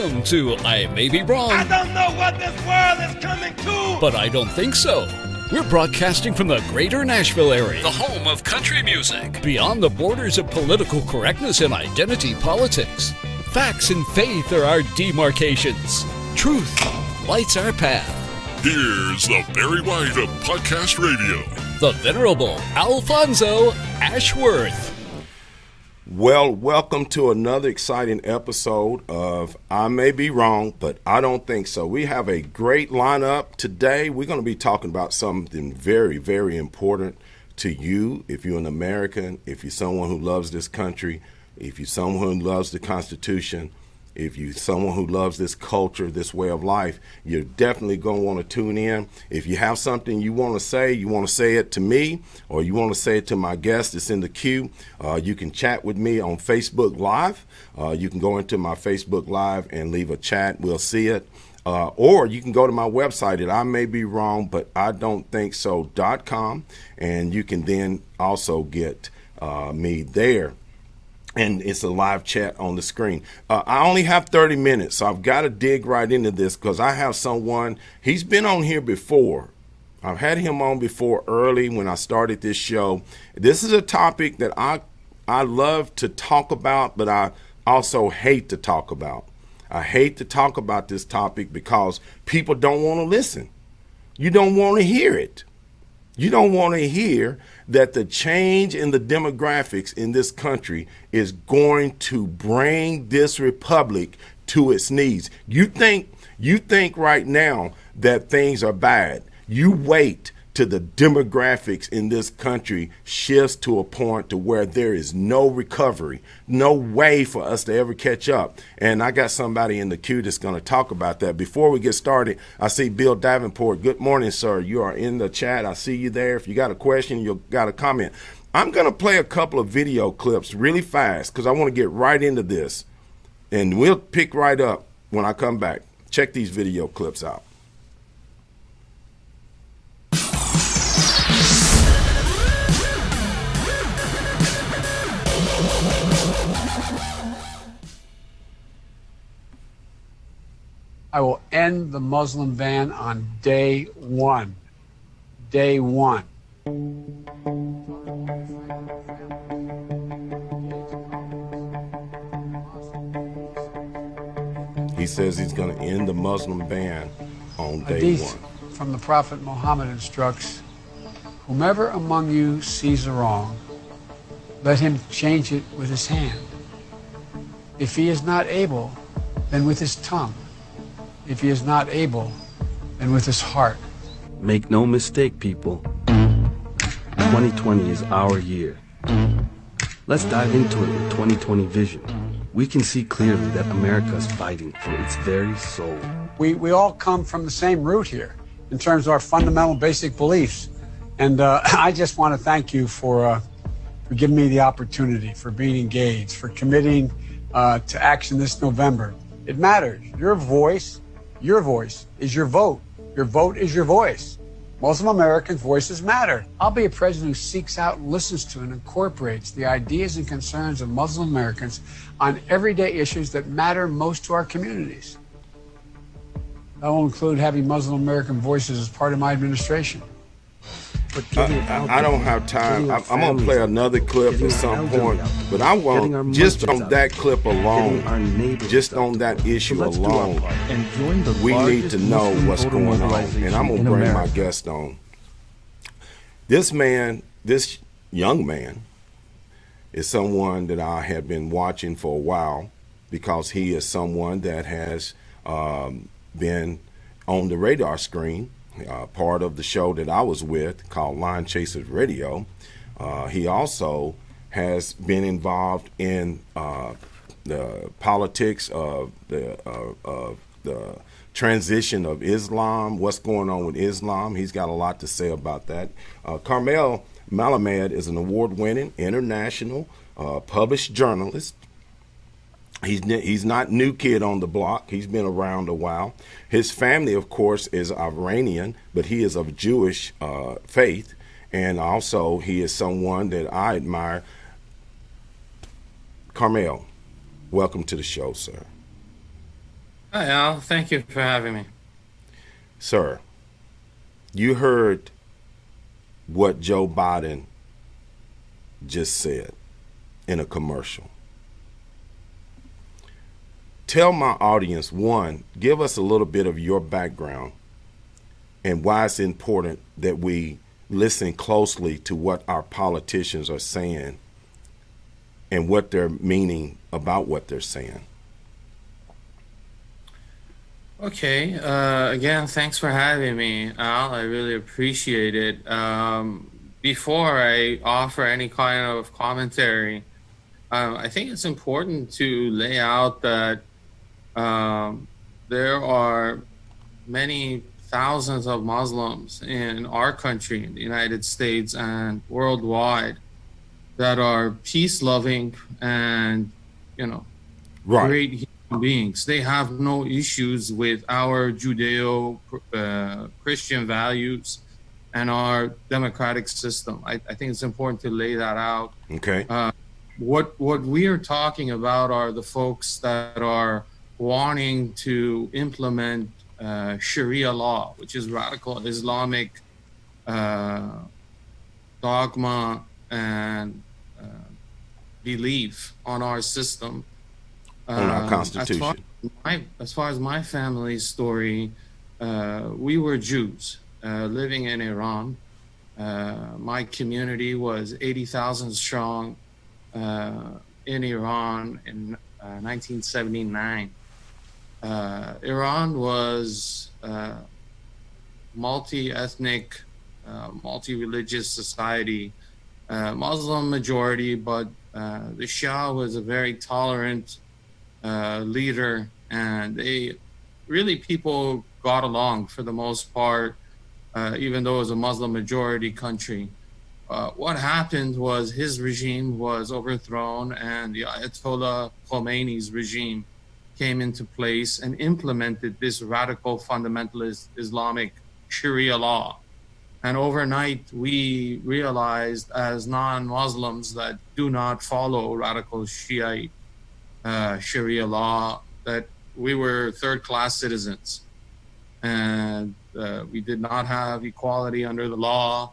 Welcome to I May Be Wrong. I don't know what this world is coming to, but I don't think so. We're broadcasting from the greater Nashville area, the home of country music, beyond the borders of political correctness and identity politics. Facts and faith are our demarcations. Truth lights our path. Here's the Barry White of Podcast Radio, the Venerable Alfonso Ashworth. Well, welcome to another exciting episode of I May Be Wrong, but I don't think so. We have a great lineup today. We're going to be talking about something very, very important to you. If you're an American, if you're someone who loves this country, if you're someone who loves the Constitution, if you're someone who loves this culture, this way of life, you're definitely going to want to tune in. If you have something you want to say it to me, or you want to say it to my guest that's in the queue, you can chat with me on Facebook Live. You can go into my Facebook Live and leave a chat. We'll see it. Or you can go to my website at I may be wrong, but I don't think so.com, and you can then also get me there. And it's a live chat on the screen. I only have 30 minutes, so I've got to dig right into this because I have someone, he's been on here before. I've had him on before early when I started this show. This is a topic that I love to talk about, but I also hate to talk about. I hate to talk about this topic because people don't want to listen. You don't want to hear it. You don't want to hear that the change in the demographics in this country is going to bring this republic to its knees. You think right now that things are bad. You wait till the demographics in this country shifts to a point to where there is no recovery, no way for us to ever catch up. And I got somebody in the queue that's going to talk about that. Before we get started, I see Bill Davenport. Good morning, sir. You are in the chat. I see you there. If you got a question, you got a comment. I'm going to play a couple of video clips really fast because I want to get right into this. And we'll pick right up when I come back. Check these video clips out. I will end the Muslim ban on day one. Day one. He says he's going to end the Muslim ban on day Hadith one. From the Prophet Muhammad instructs, whomever among you sees a wrong, let him change it with his hand. If he is not able, then with his tongue. If he is not able, then with his heart. Make no mistake, people. 2020 is our year. Let's dive into it with 2020 vision. We can see clearly that America is fighting for its very soul. We all come from the same root here in terms of our fundamental basic beliefs. And I just want to thank you for giving me the opportunity, for being engaged, for committing to action this November. It matters. Your voice is your vote. Your vote is your voice. Muslim Americans' voices matter. I'll be a president who seeks out and listens to and incorporates the ideas and concerns of Muslim Americans on everyday issues that matter most to our communities. That will include having Muslim American voices as part of my administration. I don't have time. I'm going to play another clip at some point, but I want, just on that clip alone, just on that issue alone, we need to know what's going on. And I'm going to bring my guest on. This young man, is someone that I have been watching for a while because he is someone that has been on the radar screen. Part of the show that I was with called Line Chasers Radio. He also has been involved in the politics of the transition of Islam, what's going on with Islam. He's got a lot to say about that. Carmel Malamed is an award-winning international published journalist. He's not new kid on the block. He's been around a while. His family, of course, is Iranian, but he is of Jewish faith. And also, he is someone that I admire. Carmel, welcome to the show, sir. Hi, Al. Thank you for having me. Sir, you heard what Joe Biden just said in a commercial. Tell my audience, one, give us a little bit of your background and why it's important that we listen closely to what our politicians are saying and what they're meaning about what they're saying. Okay. Again, thanks for having me, Al. I really appreciate it. Before I offer any kind of commentary, I think it's important to lay out that um, there are many thousands of Muslims in our country, in the United States and worldwide, that are peace loving and, you know, Right. great human beings. They have no issues with our Judeo Christian values and our democratic system. I think it's important to lay that out. Okay. What we are talking about are the folks that are wanting to implement Sharia law, which is radical Islamic uh, dogma and uh, belief on our system. On our As far Constitution. as my family's story, we were Jews living in Iran. My community was 80,000 strong in Iran in 1979. Iran was multi-ethnic, multi-religious society, Muslim majority, but the Shah was a very tolerant leader, and people got along for the most part, even though it was a Muslim majority country. What happened was his regime was overthrown, and the Ayatollah Khomeini's regime came into place and implemented this radical fundamentalist Islamic Sharia law. And overnight, we realized as non-Muslims that do not follow radical Shiite Sharia law that we were third-class citizens, and we did not have equality under the law.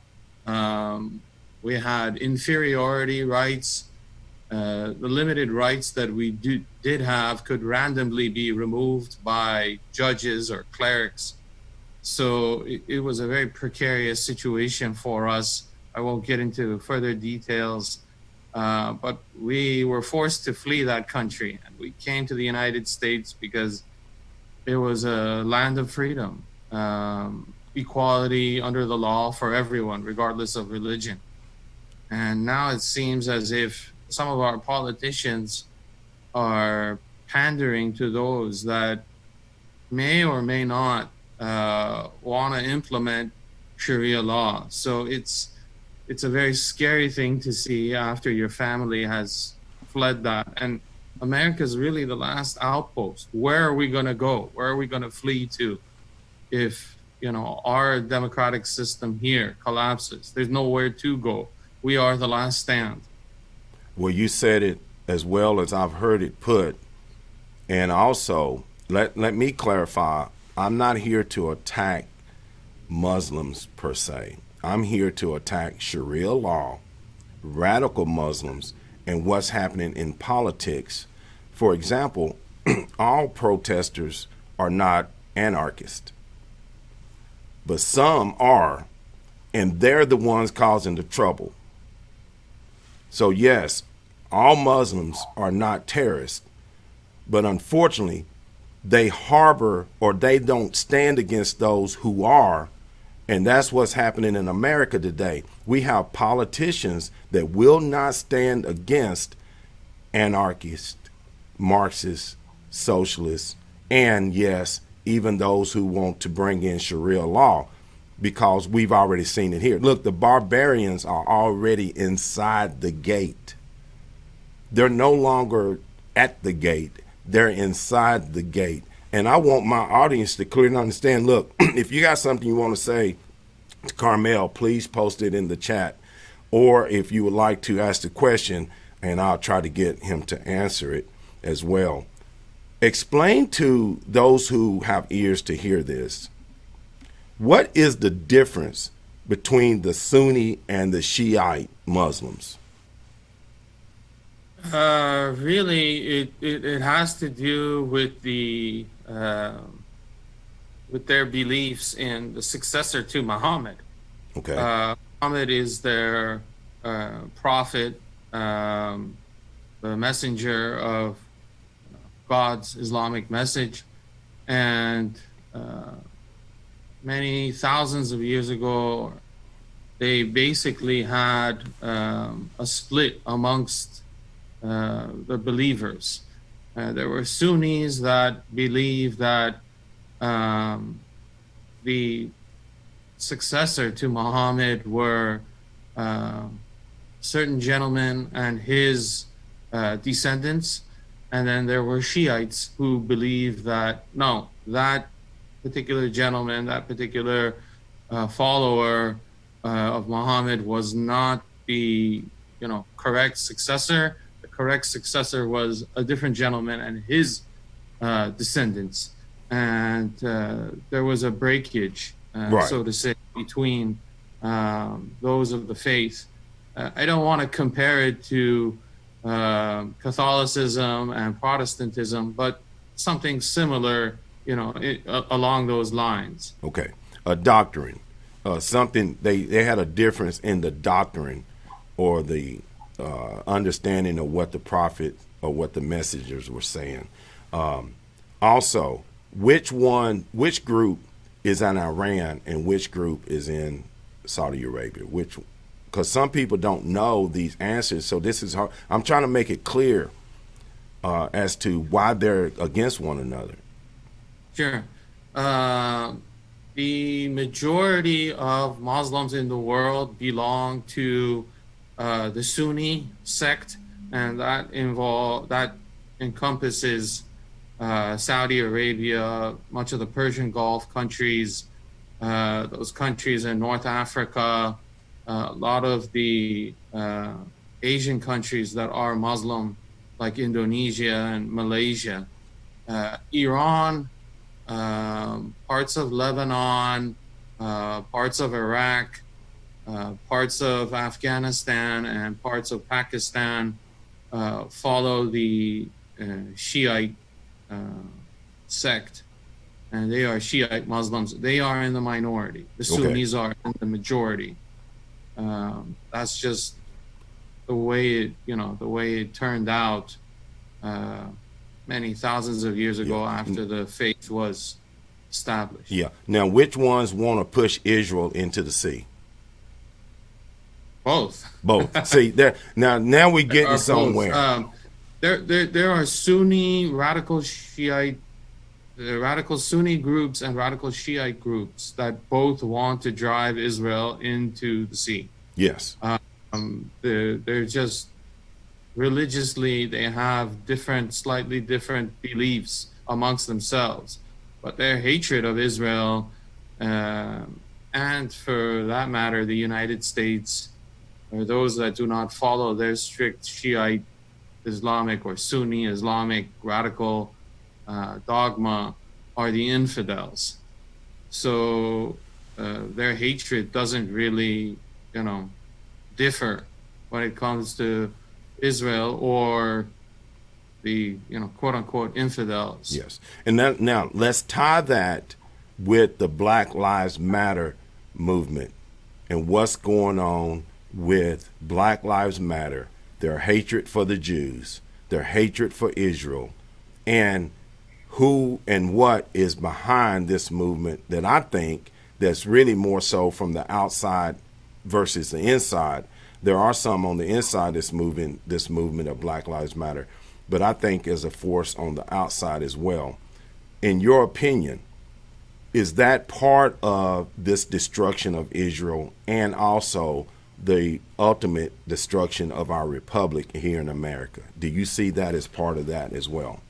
We had inferiority rights. The limited rights that we did have could randomly be removed by judges or clerics. So it was a very precarious situation for us. I won't get into further details, but we were forced to flee that country. And we came to the United States because it was a land of freedom, equality under the law for everyone, regardless of religion. And now it seems as if some of our politicians are pandering to those that may or may not want to implement Sharia law. So it's a very scary thing to see after your family has fled that. And America is really the last outpost. Where are we going to go? Where are we going to flee to if, our democratic system here collapses? There's nowhere to go. We are the last stand. Well, you said it as well as I've heard it put. And also, let me clarify, I'm not here to attack Muslims per se. I'm here to attack Sharia law, radical Muslims, and what's happening in politics. For example, all protesters are not anarchists, but some are, and they're the ones causing the trouble. So yes, all Muslims are not terrorists, but unfortunately, they harbor or they don't stand against those who are. And that's what's happening in America today. We have politicians that will not stand against anarchists, Marxists, socialists, and yes, even those who want to bring in Sharia law, because we've already seen it here. Look, the barbarians are already inside the gate. They're no longer at the gate. They're inside the gate. And I want my audience to clearly understand, look, if you got something you want to say to Carmel, please post it in the chat. Or if you would like to ask the question, and I'll try to get him to answer it as well. Explain to those who have ears to hear this, what is the difference between the Sunni and the Shiite Muslims? Really, it has to do with with their beliefs in the successor to Muhammad. Okay. Muhammad is their prophet, the messenger of God's Islamic message, and many thousands of years ago, they basically had a split amongst the believers. There were Sunnis that believed that the successor to Muhammad were certain gentlemen and his descendants. And then there were Shiites who believed that, no, that particular gentleman, that particular follower of Muhammad was not the correct successor. The correct successor was a different gentleman and his descendants. And there was a breakage, Right. so to say, between those of the faith. I don't want to compare it to Catholicism and Protestantism, but something similar, along those lines. Okay. A doctrine. Something they had a difference in the doctrine or the understanding of what the prophet or what the messengers were saying. Also, which group is in Iran and which group is in Saudi Arabia? Because some people don't know these answers, so this is hard. I'm trying to make it clear as to why they're against one another. Sure. The majority of Muslims in the world belong to the Sunni sect, and that encompasses Saudi Arabia, much of the Persian Gulf countries, those countries in North Africa, a lot of the Asian countries that are Muslim, like Indonesia and Malaysia, Iran, parts of Lebanon, parts of Iraq, parts of Afghanistan, and parts of Pakistan follow the Shiite sect, and they are Shiite Muslims. They are in the minority. The Sunnis are in the majority. That's just the way it turned out many thousands of years ago after the faith was established. Yeah. Now, which ones want to push Israel into the sea? Both. See, there now we're getting somewhere. There are Sunni radical Shiite, radical Sunni groups and radical Shiite groups that both want to drive Israel into the sea. Yes. They're just religiously, they have slightly different beliefs amongst themselves, but their hatred of Israel, and for that matter, the United States, or those that do not follow their strict Shiite Islamic or Sunni Islamic radical dogma, are the infidels. So their hatred doesn't really, differ when it comes to Israel or the, quote unquote infidels. Yes. And now let's tie that with the Black Lives Matter movement and what's going on with Black Lives Matter, their hatred for the Jews, their hatred for Israel, and who and what is behind this movement that I think that's really more so from the outside versus the inside. There are some on the inside this movement of Black Lives Matter, but I think as a force on the outside as well. In your opinion, is that part of this destruction of Israel and also the ultimate destruction of our republic here in America? Do you see that as part of that as well?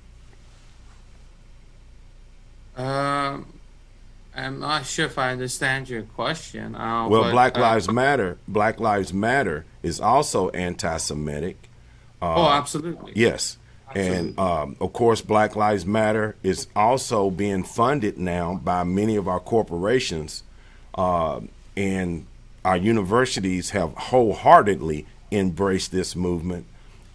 I'm not sure if I understand your question. Black Lives Matter is also anti-Semitic. Absolutely. Yes. And of course, Black Lives Matter is also being funded now by many of our corporations, and our universities have wholeheartedly embraced this movement.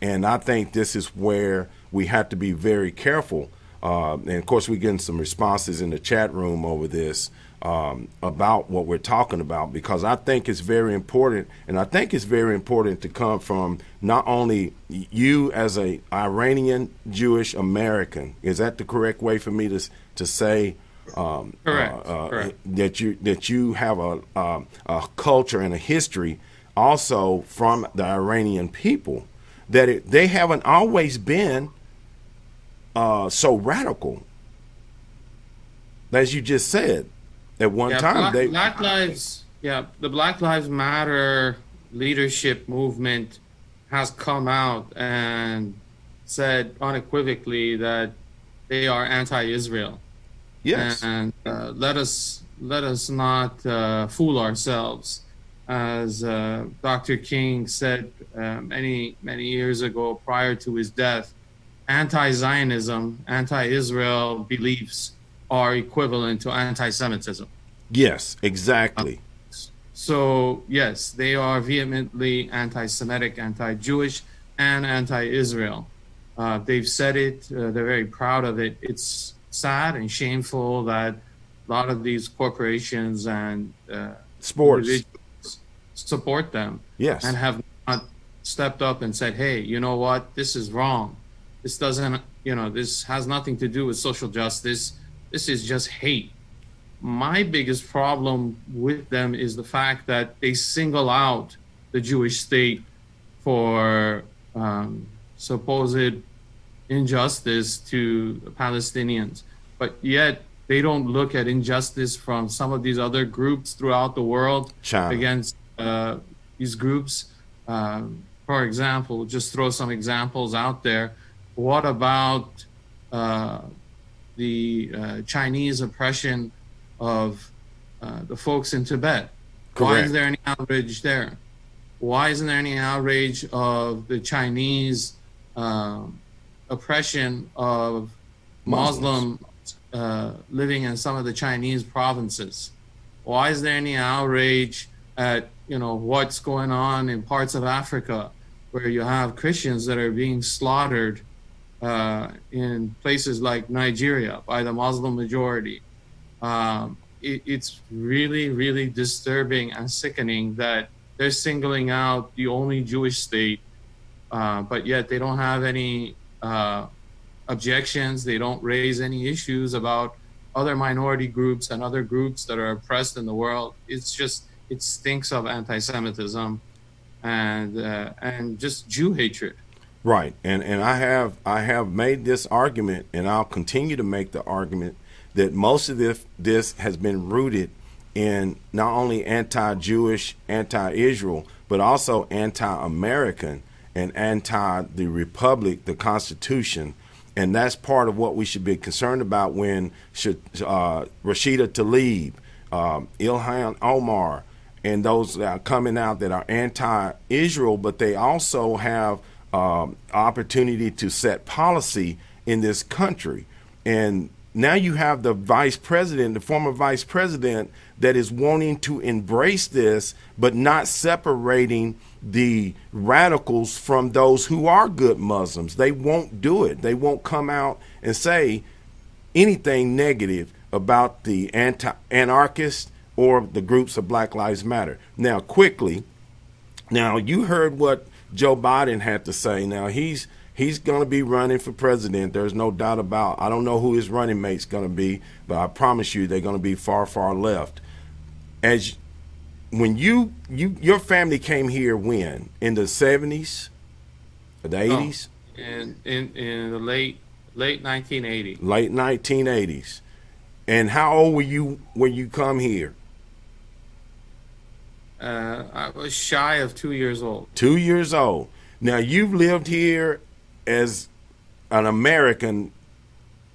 And I think this is where we have to be very careful. And of course, we're getting some responses in the chat room over this about what we're talking about, because I think it's very important. And I think it's very important to come from not only you as a Iranian Jewish American. Is that the correct way for me to say? Correct. That you have a culture and a history also from the Iranian people, that they haven't always been so radical, as you just said. At one time, the Black Lives Matter leadership movement has come out and said unequivocally that they are anti-Israel. Yes, and let us not fool ourselves, as Dr. King said many years ago, prior to his death. Anti-Zionism, anti-Israel beliefs are equivalent to anti-Semitism. Yes, exactly. So yes, they are vehemently anti-Semitic, anti-Jewish, and anti-Israel. They've said it. They're very proud of it. It's sad and shameful that a lot of these corporations and sports individuals support them. Yes, and have not stepped up and said, "Hey, you know what? This is wrong. This doesn't. This has nothing to do with social justice. This is just hate." My biggest problem with them is the fact that they single out the Jewish state for supposed injustice to the Palestinians, but yet they don't look at injustice from some of these other groups throughout the world against these groups. For example, just throw some examples out there. What about the Chinese oppression of the folks in Tibet? Correct. Why is there any outrage there? Why isn't there any outrage of the Chinese oppression of Muslims living in some of the Chinese provinces? Why is there any outrage at what's going on in parts of Africa where you have Christians that are being slaughtered in places like Nigeria by the Muslim majority? It's really, really disturbing and sickening that they're singling out the only Jewish state, but yet they don't have any objections. They don't raise any issues about other minority groups and other groups that are oppressed in the world. It stinks of anti-Semitism and just Jew hatred. Right, and I have made this argument, and I'll continue to make the argument that most of this has been rooted in not only anti-Jewish, anti-Israel, but also anti-American and anti the Republic, the Constitution. And that's part of what we should be concerned about when Rashida Tlaib, Ilhan Omar, and those that are coming out that are anti-Israel, but they also have opportunity to set policy in this country. And now you have the vice president, the former vice president, that is wanting to embrace this, but not separating the radicals from those who are good Muslims. They won't do it. They won't come out and say anything negative about the anarchists or the groups of Black Lives Matter. Now, quickly, you heard what Joe Biden had to say. Now, he's going to be running for president. There's no doubt about. I don't know who his running mate's going to be, but I promise you they're going to be far, far left. When your family came here when? In the 70s? Or the 80s? In the late 1980s. Late 1980s. And how old were you when you come here? I was shy of 2 years old. 2 years old. Now, you've lived here as an American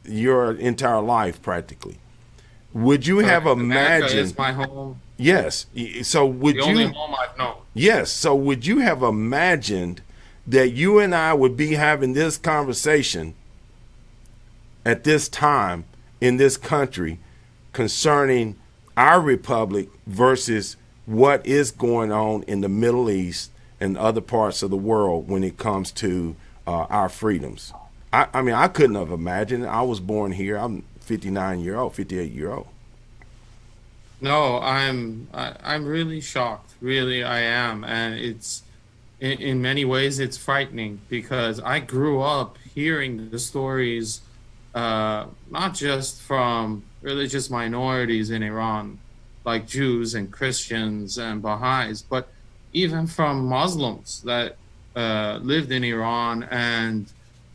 your entire life, practically. Would you have imagined? America is my home. Yes. So would the only home I've known. Yes. So would you have imagined that you and I would be having this conversation at this time in this country concerning our republic versus what is going on in the Middle East and other parts of the world when it comes to our freedoms. I mean, I couldn't have imagined. I was born here. I'm 58-year-old. No, I'm really shocked. Really, I am, and it's in many ways it's frightening because I grew up hearing the stories, not just from religious minorities in Iran, like Jews and Christians and Baha'is, but even from Muslims that lived in Iran and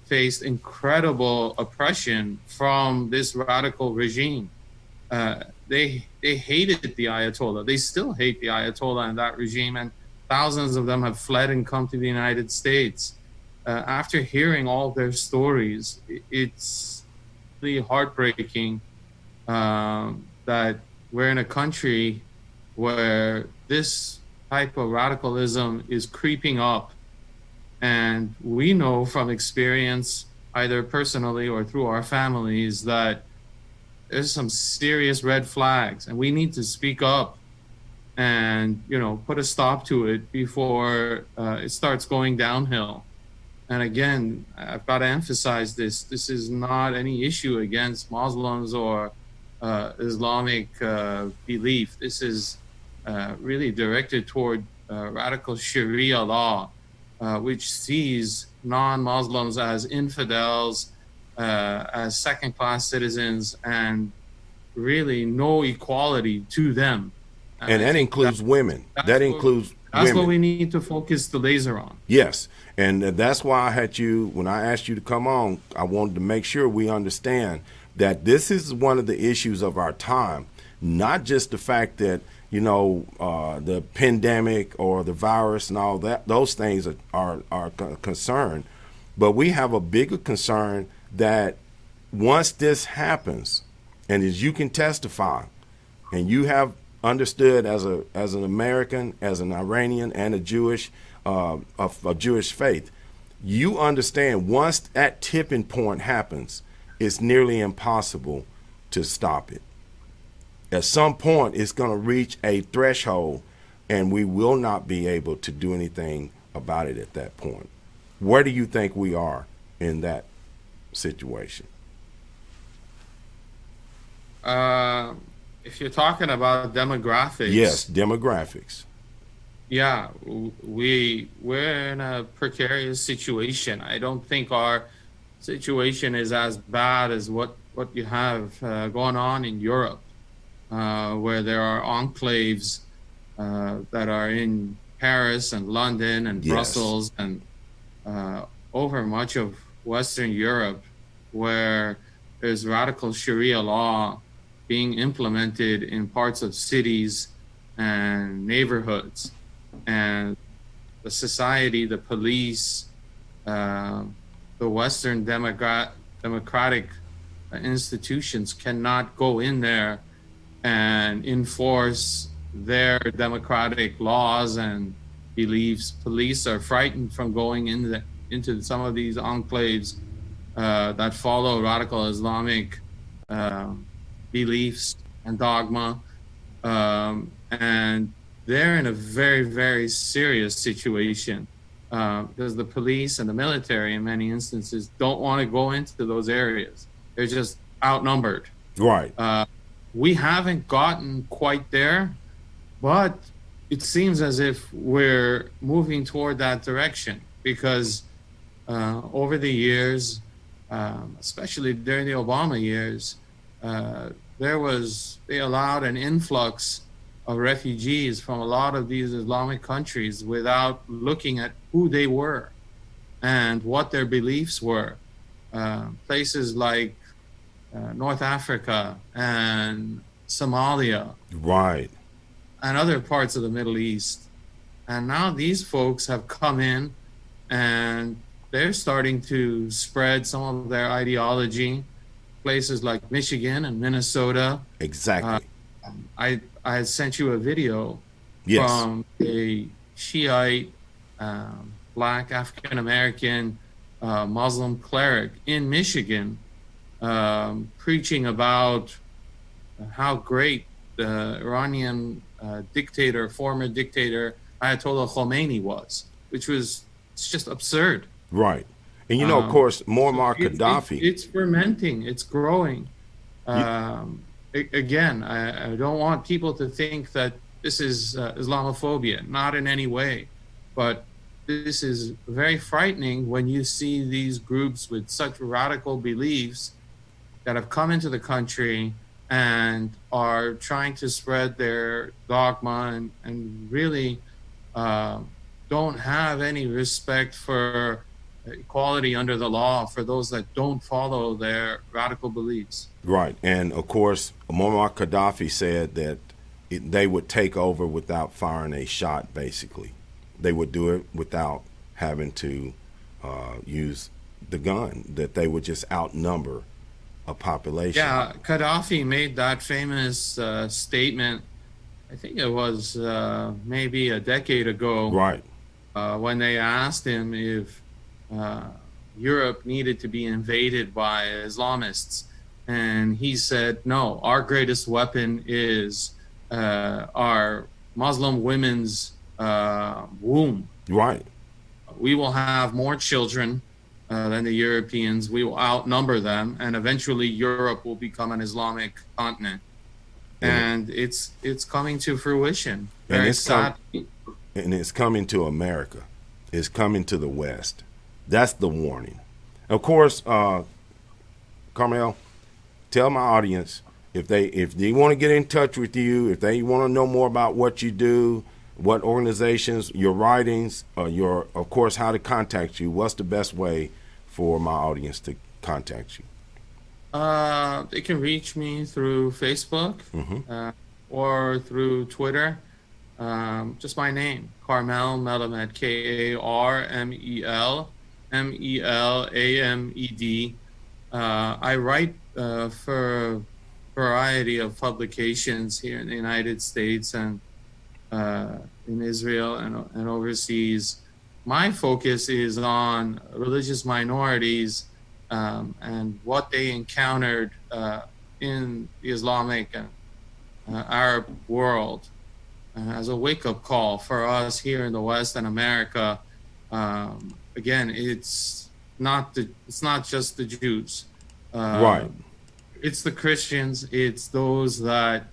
faced incredible oppression from this radical regime. They hated the Ayatollah. They still hate the Ayatollah and that regime, and thousands of them have fled and come to the United States. After hearing all their stories, it's really heartbreaking that we're in a country where this type of radicalism is creeping up. And we know from experience, either personally or through our families, that there's some serious red flags, and we need to speak up and, put a stop to it before it starts going downhill. And again, I've got to emphasize this. This is not any issue against Muslims or Islamic belief. This is really directed toward radical Sharia law, which sees non-Muslims as infidels, as second-class citizens, and really no equality to them. And that includes women. That includes women. That's what we need to focus the laser on. Yes, and that's why when I asked you to come on, I wanted to make sure we understand that this is one of the issues of our time, not just the fact that, the pandemic or the virus and all that, those things are a concern, but we have a bigger concern that once this happens, and as you can testify, and you have understood as an American, as an Iranian, and a Jewish of Jewish faith, you understand once that tipping point happens, it's nearly impossible to stop it. At some point, it's going to reach a threshold, and we will not be able to do anything about it at that point. Where do you think we are in that situation? If you're talking about demographics. Yes, demographics. Yeah, we're in a precarious situation. I don't think our situation is as bad as what you have going on in Europe, where there are enclaves that are in Paris and London and Brussels and over much of Western Europe, where there's radical Sharia law being implemented in parts of cities and neighborhoods. And the society, the police, the Western democratic institutions cannot go in there and enforce their democratic laws and beliefs. Police are frightened from going into some of these enclaves that follow radical Islamic beliefs and dogma, and they're in a very, very serious situation because the police and the military in many instances don't want to go into those areas. They're just outnumbered. Right. We haven't gotten quite there, but it seems as if we're moving toward that direction because over the years, especially during the Obama years, they allowed an influx of refugees from a lot of these Islamic countries without looking at who they were and what their beliefs were. Places like North Africa and Somalia. Right. And other parts of the Middle East. And now these folks have come in and they're starting to spread some of their ideology. Places like Michigan and Minnesota. Exactly. I sent you a video yes. from a Shiite Black African American Muslim cleric in Michigan, preaching about how great the Iranian former dictator Ayatollah Khomeini was, which was, it's just absurd. Right. And of course, Muammar Gaddafi. It's fermenting. It's growing. Again, I don't want people to think that this is Islamophobia. Not in any way. But this is very frightening when you see these groups with such radical beliefs that have come into the country and are trying to spread their dogma and really don't have any respect for equality under the law for those that don't follow their radical beliefs. Right. And of course, Muammar Gaddafi said that they would take over without firing a shot, basically. They would do it without having to use the gun, that they would just outnumber a population. Yeah, Gaddafi made that famous statement, I think it was maybe a decade ago. Right. When they asked him if Europe needed to be invaded by Islamists. And he said, no, our greatest weapon is our Muslim women's womb. Right. We will have more children than the Europeans. We will outnumber them, and eventually Europe will become an Islamic continent. And it's coming to fruition. Very sad. And it's coming to America. It's coming to the West. That's the warning. Of course, Carmel, tell my audience if they want to get in touch with you, if they want to know more about what you do, what organizations, your writings, of course, how to contact you. What's the best way for my audience to contact you? They can reach me through Facebook or through Twitter. Just my name, Carmel Melamed, Karmel Melamed. I write for a variety of publications here in the United States and in Israel and overseas. My focus is on religious minorities and what they encountered in the Islamic and Arab world as a wake-up call for us here in the West and America. Again, it's not just the Jews. Right. It's the Christians. It's those that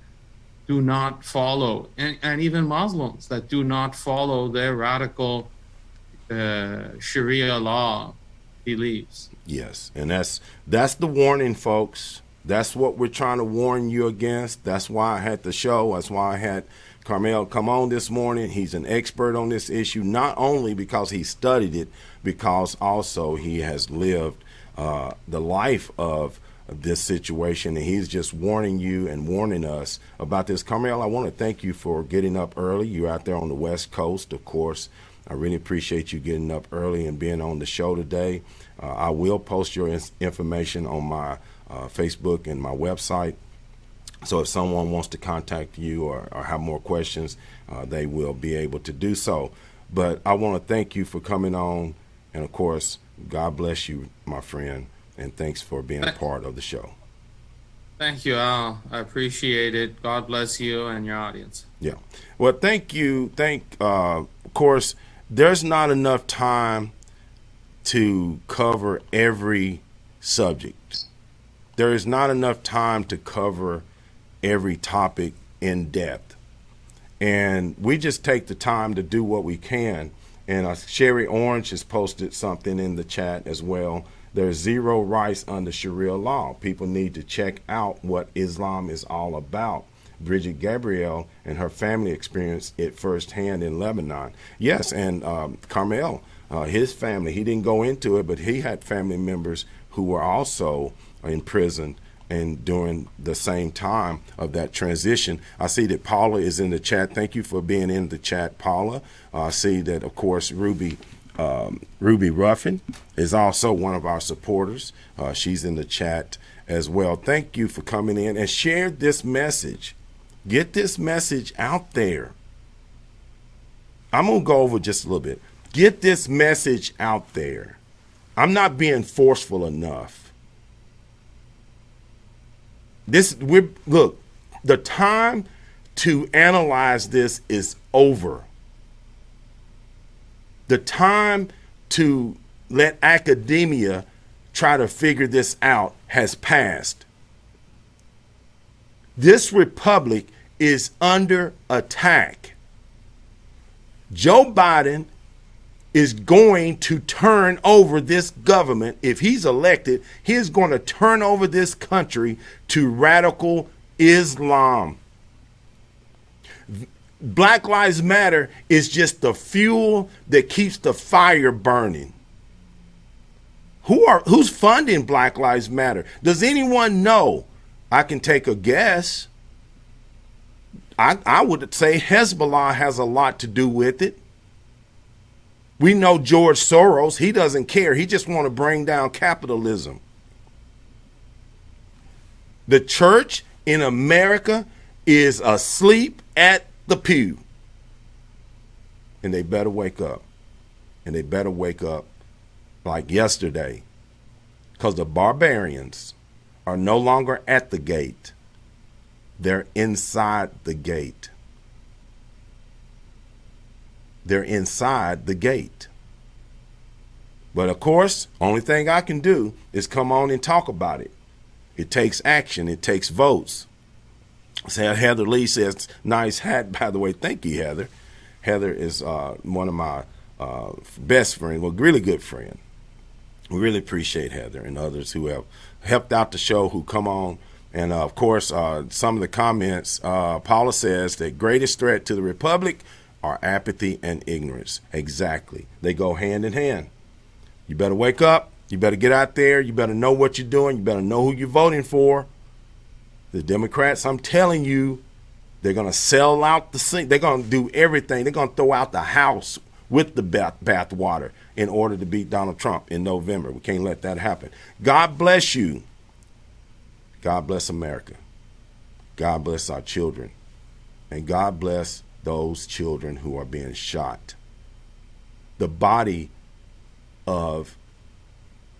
do not follow, and even Muslims that do not follow their radical Sharia law beliefs. Yes, and that's the warning, folks. That's what we're trying to warn you against. That's why I had the show. That's why I had Carmel come on this morning. He's an expert on this issue, not only because he studied it, because also he has lived the life of this situation, and he's just warning you and warning us about this. Carmel, I want to thank you for getting up early. You're out there on the West Coast, of course. I really appreciate you getting up early and being on the show today. I will post your information on my Facebook and my website. So if someone wants to contact you or have more questions, they will be able to do so. But I want to thank you for coming on. And, of course, God bless you, my friend. And thanks for being a part of the show. Thank you, Al. I appreciate it. God bless you and your audience. Yeah. Well, thank you. Of course, there's not enough time to cover every subject. There is not enough time to cover every topic in depth. And we just take the time to do what we can. And Sherry Orange has posted something in the chat as well. There's zero rights under Sharia law. People need to check out what Islam is all about. Bridget Gabrielle and her family experienced it firsthand in Lebanon. Yes, and Carmel, his family, he didn't go into it, but he had family members who were also imprisoned and during the same time of that transition. I see that Paula is in the chat. Thank you for being in the chat, Paula. I see that, of course, Ruby Ruffin is also one of our supporters. She's in the chat as well. Thank you for coming in and share this message. Get this message out there. I'm going to go over just a little bit. get this message out there. I'm not being forceful enough. Look, the time to analyze this is over. The time to let academia try to figure this out has passed. This republic is under attack. Joe Biden is going to turn over this government. If he's elected, he's going to turn over this country to radical Islam. Black Lives Matter is just the fuel that keeps the fire burning. Who's funding Black Lives Matter? Does anyone know? I can take a guess. I would say Hezbollah has a lot to do with it. We know George Soros, he doesn't care. He just wants to bring down capitalism. The church in America is asleep at the pew. And they better wake up. And they better wake up like yesterday. Because the barbarians are no longer at the gate. They're inside the gate. They're inside the gate. But of course, only thing I can do is come on and talk about it. It takes action. It takes votes. So Heather Lee says, nice hat, by the way. Thank you, Heather. Heather is one of my best friends, well, really good friend. We really appreciate Heather and others who have helped out the show, who come on. And, of course, some of the comments, Paula says the greatest threat to the republic are apathy and ignorance. Exactly. They go hand in hand. You better wake up. You better get out there. You better know what you're doing. You better know who you're voting for. The Democrats, I'm telling you, they're going to sell out the sink. They're going to do everything. They're going to throw out the house with the bath water in order to beat Donald Trump in November. We can't let that happen. God bless you. God bless America. God bless our children. And God bless those children who are being shot. The body of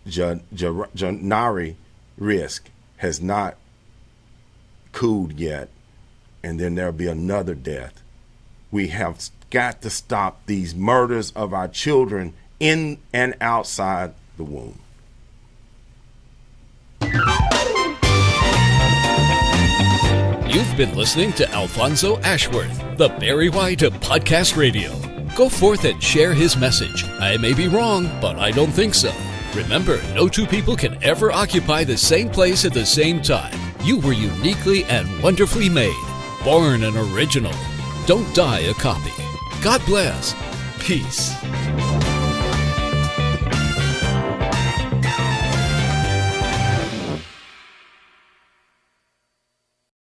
Janari Risk has not cooled yet, and then there'll be another death. We have got to stop these murders of our children in and outside the womb. You've been listening to Alfonso Ashworth, the Barry White of Podcast Radio. Go forth and share his message. I may be wrong, but I don't think so. Remember, no two people can ever occupy the same place at the same time. You were uniquely and wonderfully made. Born an original. Don't die a copy. God bless. Peace.